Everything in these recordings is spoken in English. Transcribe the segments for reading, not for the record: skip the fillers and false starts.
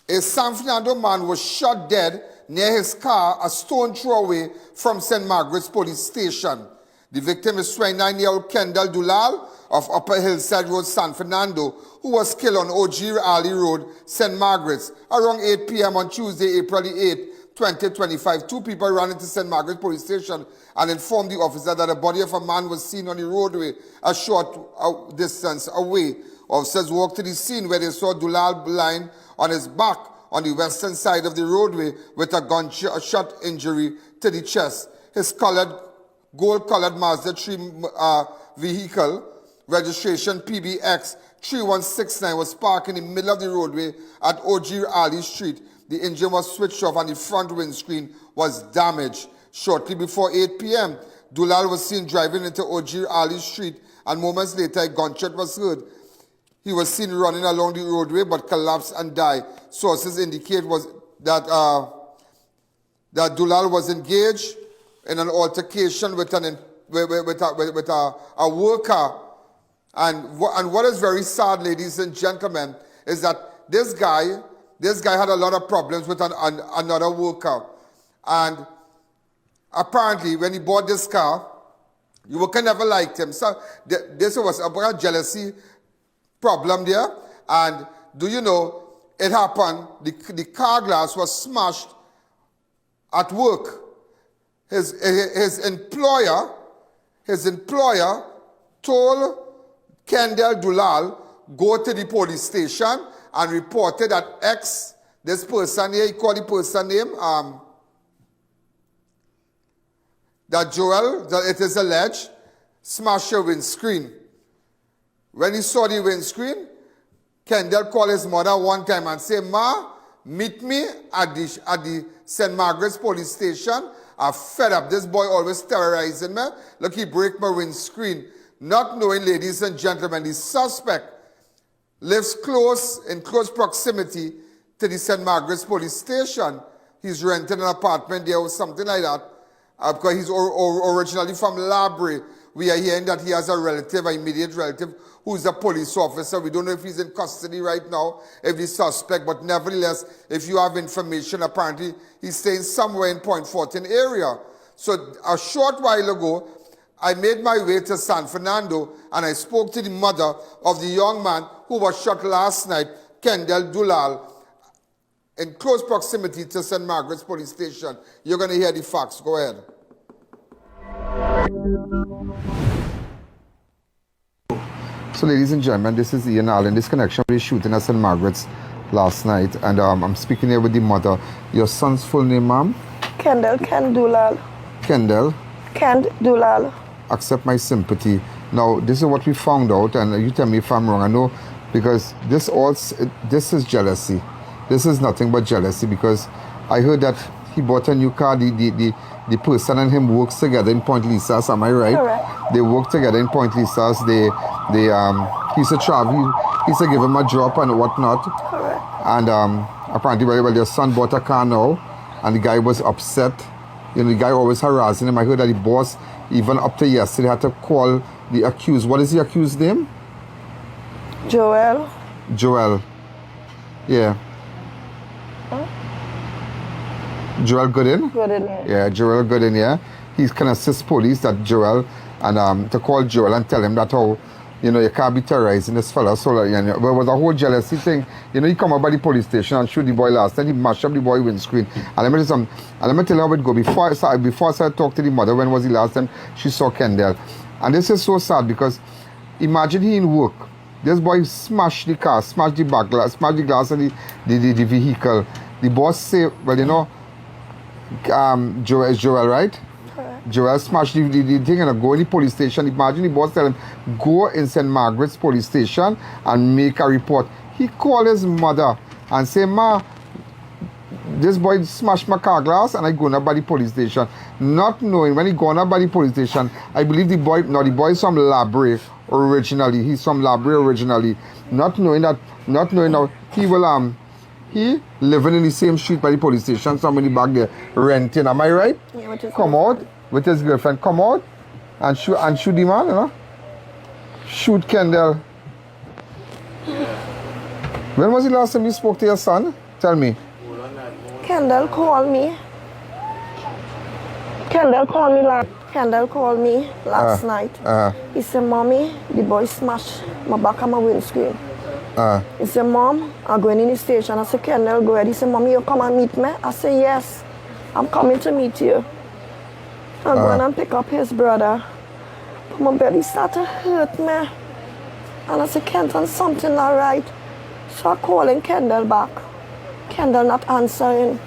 A San Fernando man was shot dead near his car, a stone throw away from St. Margaret's police station. The victim is 29-year-old Kendell Doolal of Upper Hillside Road, San Fernando, who was killed on Ojeer Alley Road, St. Margaret's, around 8 p.m. on Tuesday, April 8, 2025. Two people ran into St. Margaret's police station and informed the officer that the body of a man was seen on the roadway a short distance away. Officers walked to the scene where they saw Doolal lying on his back on the western side of the roadway with a gunshot injury to the chest. His gold-colored Mazda 3 vehicle, registration PBX 3169, was parked in the middle of the roadway at Ojeer Alley Street. The engine was switched off and the front windscreen was damaged. Shortly before 8 p.m., Doolal was seen driving into Ojeer Alley Street, and moments later a gunshot was heard. He was seen running along the roadway but collapsed and died. Sources indicate that Doolal was engaged in an altercation with a worker. And what is very sad, ladies and gentlemen, is that this guy had a lot of problems with another worker. And apparently, when he bought this car, the worker never liked him. So this was a jealousy problem there. And do you know, it happened, the car glass was smashed at work. His employer told Kendell Doolal, go to the police station and reported that this person here, he called the person name, that Joel, that it is alleged, smashed your windscreen. When he saw the windscreen, Kendell called his mother one time and said, Ma, meet me at the St. Margaret's police station. I'm fed up. This boy always terrorizing me. Look, he break my windscreen. Not knowing, ladies and gentlemen, the suspect lives in close proximity to the St. Margaret's police station. He's renting an apartment there or something like that. Because he's originally from Labrie. We are hearing that he has a relative, an immediate relative, who's a police officer. We don't know if he's in custody right now, if he's suspect, but nevertheless, if you have information, apparently he's staying somewhere in Point 14 area. So a short while ago, I made my way to San Fernando and I spoke to the mother of the young man who was shot last night, Kendell Doolal, in close proximity to St. Margaret's police station. You're going to hear the facts. Go ahead. So, ladies and gentlemen, this is I.A.N. in this connection with the shooting at St. Margaret's last night. And I'm speaking here with the mother. Your son's full name, ma'am? Kendell Doolal. Kendell? Doolal. Accept my sympathy. Now, this is what we found out, and you tell me if I'm wrong. I know, because this is jealousy. This is nothing but jealousy, because I heard that he bought a new car. The person and him works together in Point Lisas. Am I right? Correct. They work together in Point Lisas. He used to travel. He used to give him a drop and whatnot. Correct. And apparently, well, their son bought a car now, and the guy was upset. You know, the guy always harassing him. I heard that the boss, even up to yesterday, had to call the accused. What is the accused name? Joel. Joel. Yeah. Huh? Joel Gooden? Gooden, yeah. Yeah, Joel Gooden, yeah. He's can assist police, that Joel, and to call Joel and tell him that how, you know, you can't be terrorizing this fella. So, you know, there was a whole jealousy thing. You know, he come up by the police station and shoot the boy last time. He mashed up the boy windscreen. And let me tell you how it go. Before I started talking to the mother, when was the last time she saw Kendell? And this is so sad, because imagine he in work. This boy smashed the car, smashed the back glass, smashed the glass of the vehicle. The boss say, well, you know, Joel, right? Correct. Joel smashed the thing and go in the police station. Imagine the boss tell him, go in St. Margaret's police station and make a report. He called his mother and say, Ma, this boy smashed my car glass and I go up by the police station. Not knowing, when he gone up by the police station, I believe the boy is from Labrie originally. He's from Labrie originally. Not knowing now he will, he living in the same street by the police station, somebody back there renting. Am I right? Yeah, come out with his girlfriend. Come out and shoot the man, you know? Shoot Kendell. When was the last time you spoke to your son? Tell me. Kendell called me. Kendell called me last night. He said, Mommy, the boy smashed my back of my windscreen. He said, Mom, I'm going in the station. I said, Kendell, go ahead. He said, Mommy, you come and meet me? I said, yes, I'm coming to meet you. I'm going and pick up his brother. But my belly started to hurt me. And I said, Kenton, something not right. So I calling Kendell back. Kendell not answering.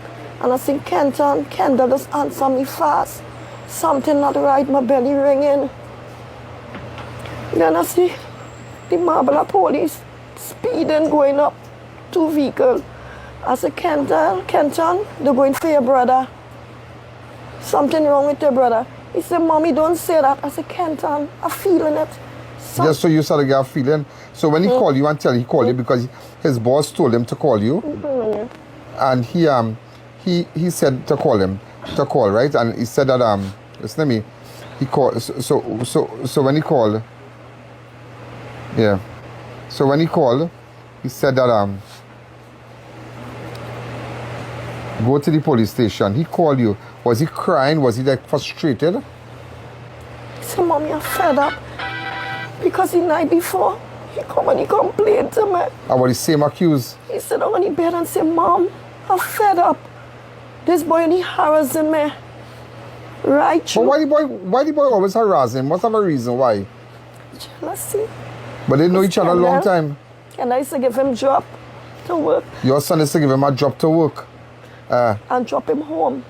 And I said, Kenton, Kendell just answer me fast. Something not right, my belly ringing. Then I see the Marble police speeding, going up, 2 vehicles. I said, Kenton, they're going for your brother. Something wrong with your brother. He said, Mommy, don't say that. I said, Kenton, I'm feeling it. Just so you started to get a feeling. So when he called you and he called you because his boss told him to call you. And he said to call, right? And he said that listen to me, he called. So when he called, yeah. So when he called, he said that go to the police station. He called you. Was he crying? Was he like frustrated? He said, Mommy, I'm fed up. Because the night before, he come and he complained to me. About the same accuse? He said on the bed and said, Mom, I'm fed up. This boy only harassing me. Right? But why the boy always harassing him? What's the reason why? Jealousy. But they know each other a long time. And I used to give him job to work. Your son used to give him a job to work? And drop him home.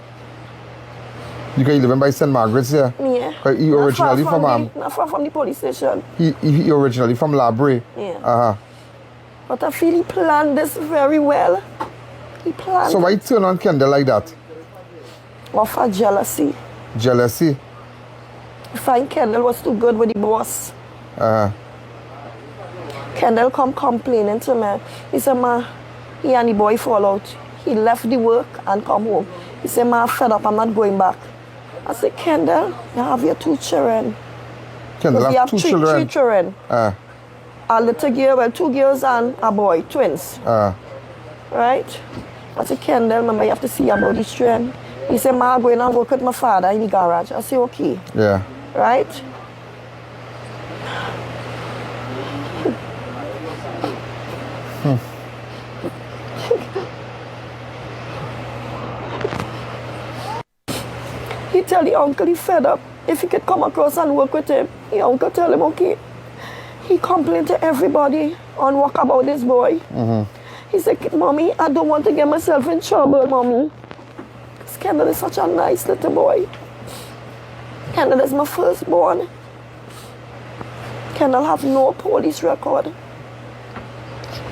Because he living by St. Margaret's, yeah? Yeah. He originally not far from the police station. He originally from Labre? Yeah. But I feel he planned this very well. He planned. So why turn on Kendell like that? Off of jealousy. Jealousy? I find Kendell was too good with the boss. Kendell come complaining to me. He said, Ma, he and the boy fall out. He left the work and come home. He said, Ma, I'm fed up, I'm not going back. I said, Kendell, you have your 2 children. Kendell have 2 children? 3 children. A little girl, well, 2 girls and a boy, twins. Right? I said, Kendell, remember, you have to see about this children. He said, Ma, I'm going and work with my father in the garage. I said, okay. Yeah. Right? He tell the uncle he fed up. If he could come across and work with him, the uncle tell him, okay. He complained to everybody on walk about this boy. He said, Mommy, I don't want to get myself in trouble, Mommy. Because Kendell is such a nice little boy. Kendell is my firstborn. Kendell have no police record.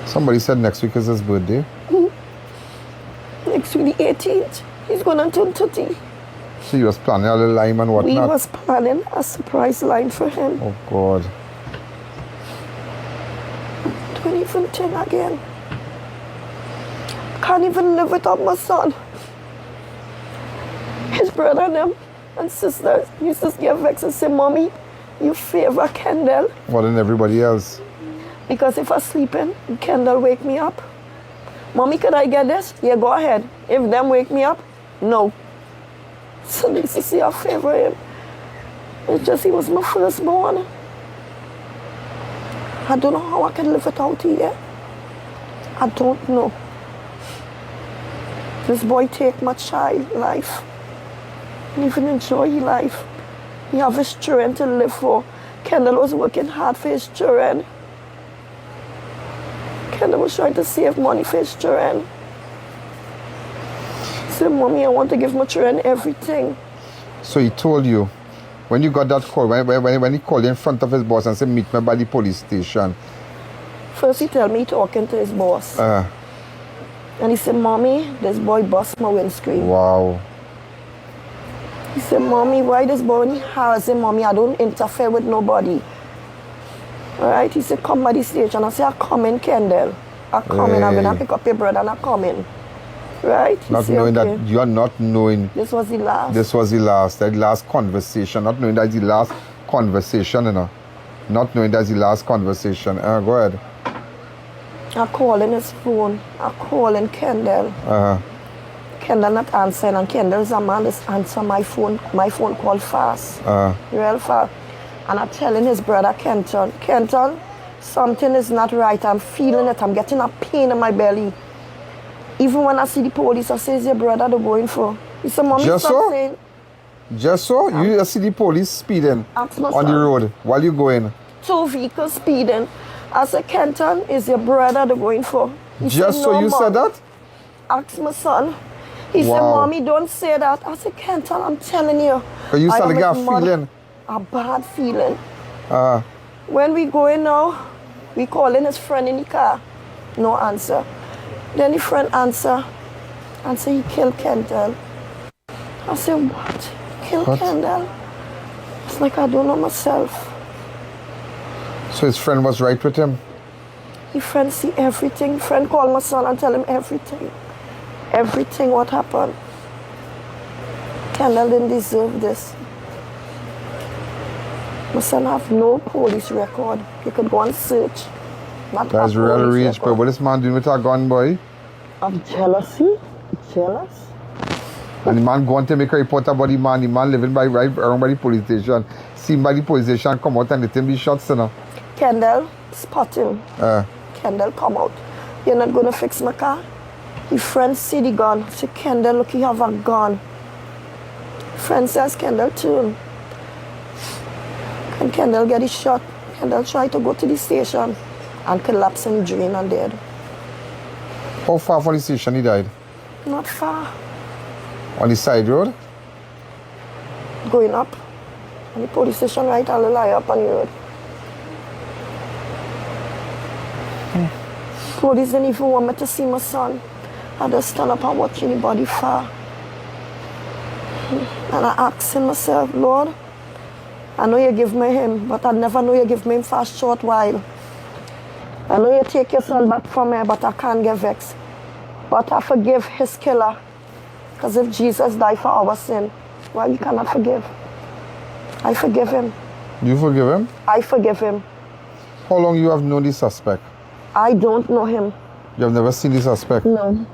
Somebody said next week is his birthday. Next week, the 18th. He's going to turn 30. So you was planning a little lime and whatnot? We was planning a surprise line for him. Oh, God. Don't even think again. Can't even live without my son. His brother and them and sisters used to get vexed and say, Mommy, you favor Kendell. More than everybody else. Because if I'm sleeping, Kendell wake me up. Mommy, could I get this? Yeah, go ahead. If them wake me up, no. So they used to say I favor him. It's just he was my firstborn. I don't know how I can live without him yet. I don't know. This boy take my child life. And even enjoy his life. He have his children to live for. Kendell was working hard for his children. Kendell was trying to save money for his children. He said, Mommy, I want to give my children everything. So he told you, when you got that call, when he called you in front of his boss and said, meet me by the police station. First he told me talking to his boss. And he said, Mommy, this boy bust my windscreen. Wow. He said, Mommy, why this boy only harassing Mommy? I don't interfere with nobody. All right? He said, come by the station. I said, I'm coming, Kendell. I'm coming. I'm going to pick up your brother and I'm coming. Right? He Not said, knowing okay. that you are not knowing. This was the last. This was the last. That last conversation. Not knowing that's the last conversation, you know. Not knowing that's the last conversation. Go ahead. I calling his phone. I calling Kendell. Kendell not answering, and Kendell's a man that answer my phone call fast. Real fast. And I'm telling his brother Kenton, something is not right. I'm feeling it. I'm getting a pain in my belly. Even when I see the police, I say, "Is your brother they're going for?" He said, "Mommy, Just stop so? saying." Just so? You see the police speeding on the road while you going? 2 vehicles speeding. I said, "Kenton, is your brother they're going for?" He Just said, so "No, you Mom." said that? Ask my son. He said, Wow. "Mommy, don't say that." I said, "Kenton, I'm telling you." But you I started am to get his a mother. feeling. A bad feeling. When we going now, we calling his friend in the car. No answer. Then the friend answer and say he killed Kendell. I said, "What? Kill Kendell?" It's like I don't know myself. So his friend was right with him? His friend see everything. Friend call my son and tell him everything. Everything what happened. Kendell didn't deserve this. My son have no police record. You could go and search. Not That's a really police rage, but record. what is man doing with a gun, boy? Of jealousy? Jealous? And the man going to make a report about the man living right around by the police station. Seen by the police station, come out and let him be shot, you know. Kendell, spot him. Kendell, come out. You're not going to fix my car? His friend see the gun. Say, "Kendell, look, you have a gun." Friend says, "Kendell, turn." And Kendell get his shot. Kendell tried to go to the station and collapse in the drain and dead. How far from the station he died? Not far. On the side road? Going up. And the police station right a little high up on the road. Police didn't even want me to see my son. I just stand up and watch anybody fall. And I asking myself, "Lord, I know you give me him, but I never know you give me him for a short while. I know you take your son back from me, but I can't get vexed. But I forgive his killer. Because if Jesus died for our sin, why you cannot forgive? I forgive him. You forgive him? I forgive him. How long you have known the suspect? I don't know him. You have never seen the suspect? No.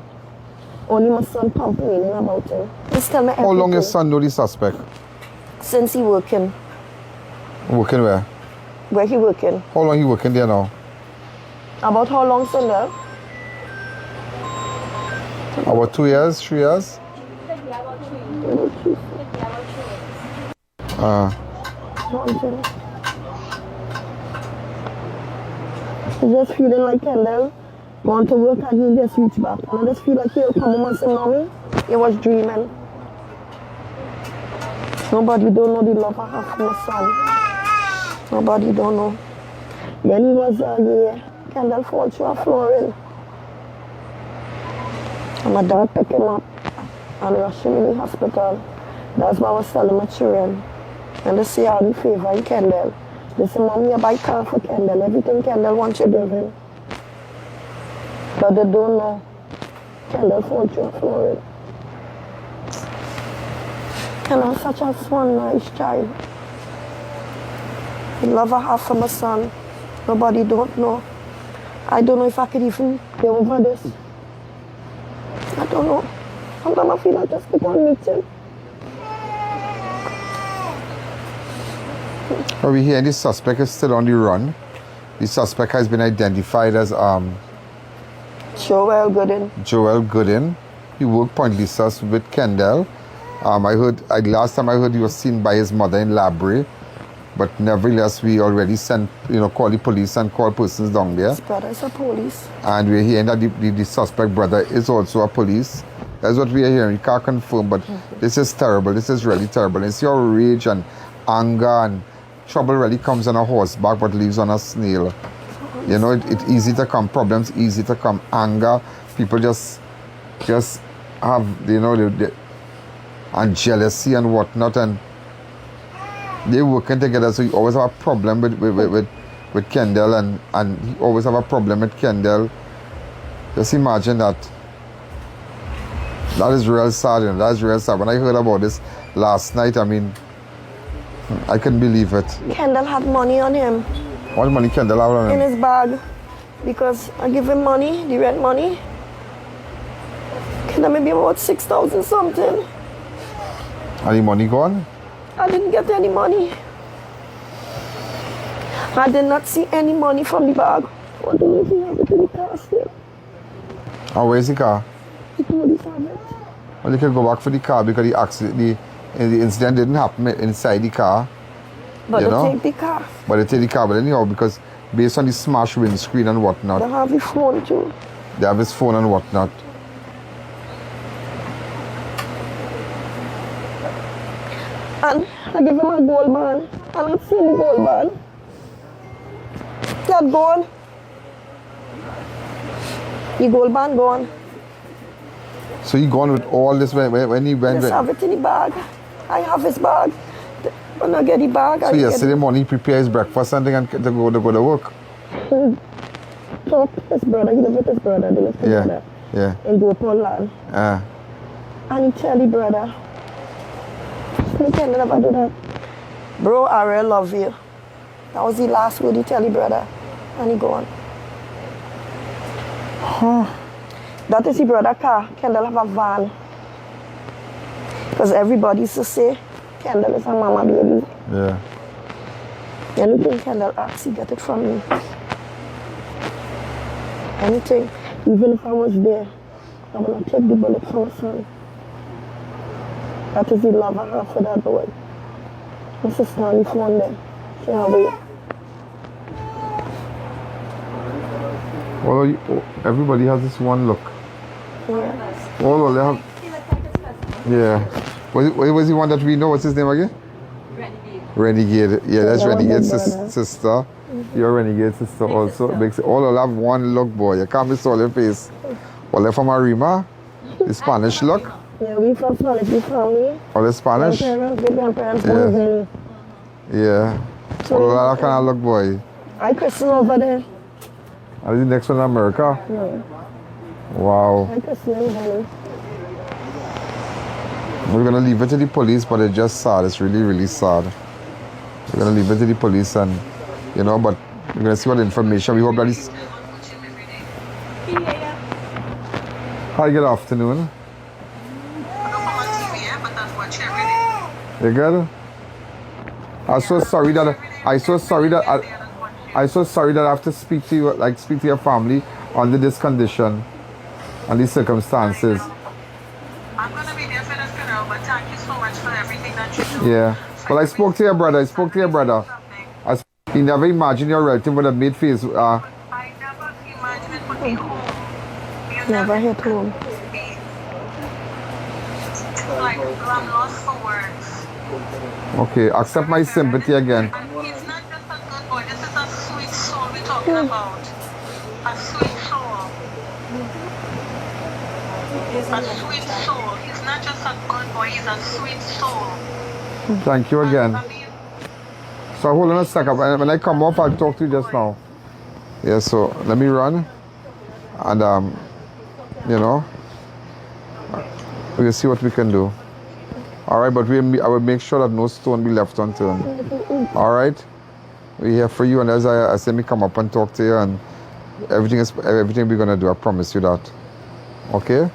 Only my son complaining about him. Just tell me everything. How long your son know the suspect? Since he working. Working where? Where he working? How long he working there now? About how long, Kendell? About 2 years, 3 years? I just feeling like Kendell going to work and he just reach back. And I just feel like he'll come home and say, "Mommy, you was dreaming." Nobody don't know the love I have for my son. Nobody don't know. Then he was Kendell fall through a flooring. And my dad picked him up and rushed him in the hospital. That's why I was telling my children. And they say all the favor in Kendell. They say, "Mom, you buy car for Kendell. Everything Kendell wants you give him." But they don't know. Kendell fall through a flooring. Kendell's such a swan, nice child. The love I have for my son, nobody don't know. I don't know if I could even get over this. I don't know. Sometimes I feel like I just keep on meeting. Are we hearing the suspect is still on the run? The suspect has been identified as Joel Gooden. Joel Gooden. He worked pointlessly with Kendell. Last time I heard he was seen by his mother in Labray. But nevertheless, we already sent, call the police and call persons down there. His brother is a police. And we're hearing that the suspect brother is also a police. That's what we are hearing. We can't confirm, but this is terrible. This is really terrible. And it's your rage and anger and trouble really comes on a horseback but leaves on a snail. It's easy to come. Problems easy to come. Anger. People just have, and jealousy and whatnot. And they're working together, so you always have a problem with Kendell, and he always have a problem with Kendell. Just imagine that. That is real sad, that is real sad. When I heard about this last night, I couldn't believe it. Kendell had money on him. What money Kendell had on him? In his bag. because I give him money, the rent money. Can I maybe about 6,000 something? Any money gone? I didn't get any money. I did not see any money from the bag. What do you think happened to the car still? Oh, where's the car? The police have it. Well, you can go back for the car because the incident didn't happen inside the car. But you they know? take the car. But they take the car, but anyhow, because based on the smashed windscreen and whatnot, They have his phone too. they have his phone and whatnot. And I give him a gold band. I don't see the gold band. That gold. The gold band gone. So he gone with all this when he went. Just have it in the bag. I have his bag. When I get the bag, So yesterday morning he prepared his breakfast and thing and to go to work. Talk to his brother. He live with his brother. They live together. Yeah. In Gopal land. And he tell the brother, you can never do that. Bro, I really love you. That was the last word he tell the brother. And he gone. That is the brother car. Kendell have a van. Because everybody used to say, Kendell is a mama baby. Yeah. Anything Kendell asks, he get it from me. Anything. Even if I was there, I'm going to take the bullet from my son. That is the love I have for that boy. My sister on the phone there. She have it. Well, everybody has this one look. Yeah. All they have. Yeah. Was the one that we know? What's his name again? Renegade. Yeah, that's Renegade's sister. Your Renegade sister also. All have one look, boy. You can't miss all your face. All from Arima. The Spanish look. Yeah, we from Spanish family. All the Spanish. Grandparents, Yeah. Yeah. So All that kind of look, boy. I christen over there. And the next one in America? Yeah. Wow. I christen him, honey. We're gonna leave it to the police, but it's just sad. It's really, really sad. We're gonna leave it to the police and, you know, but we're gonna see what information. We hope that is. Hi, good afternoon. You good? I'm so sorry that I have to speak to you, like speak to your family under this condition and these circumstances. I'm gonna be there for the funeral, but thank you so much for everything that you do. Yeah. Well, I spoke to your brother. He never imagined your relative would have made face. I never imagined it would be home. You Never hit home. Like, I'm lost for words. Okay, accept my sympathy again. And he's not just a good boy, this is a sweet soul we're talking about. A sweet soul. A sweet soul. He's not just a good boy, he's a sweet soul. Thank you again. I mean, So hold on a second. When I come up, I'll talk to you just now. Yeah, so let me run. And, you know, we'll see what we can do. All right, but I will make sure that no stone be left unturned. All right? We're here for you. And as I say, me come up and talk to you. And everything we're going to do, I promise you that. Okay?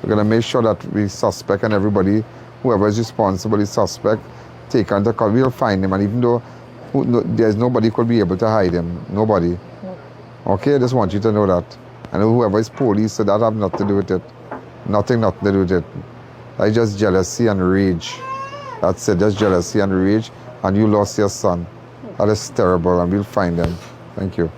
We're going to make sure that we suspect and everybody, whoever is responsible is suspect, take under custody. We'll find him. And even though there's nobody could be able to hide him. Nobody. Okay? I just want you to know that. And whoever is police, so that have nothing to do with it. Nothing to do with it. Like just jealousy and rage. That's it. Just jealousy and rage. And you lost your son. That is terrible. And we'll find them. Thank you.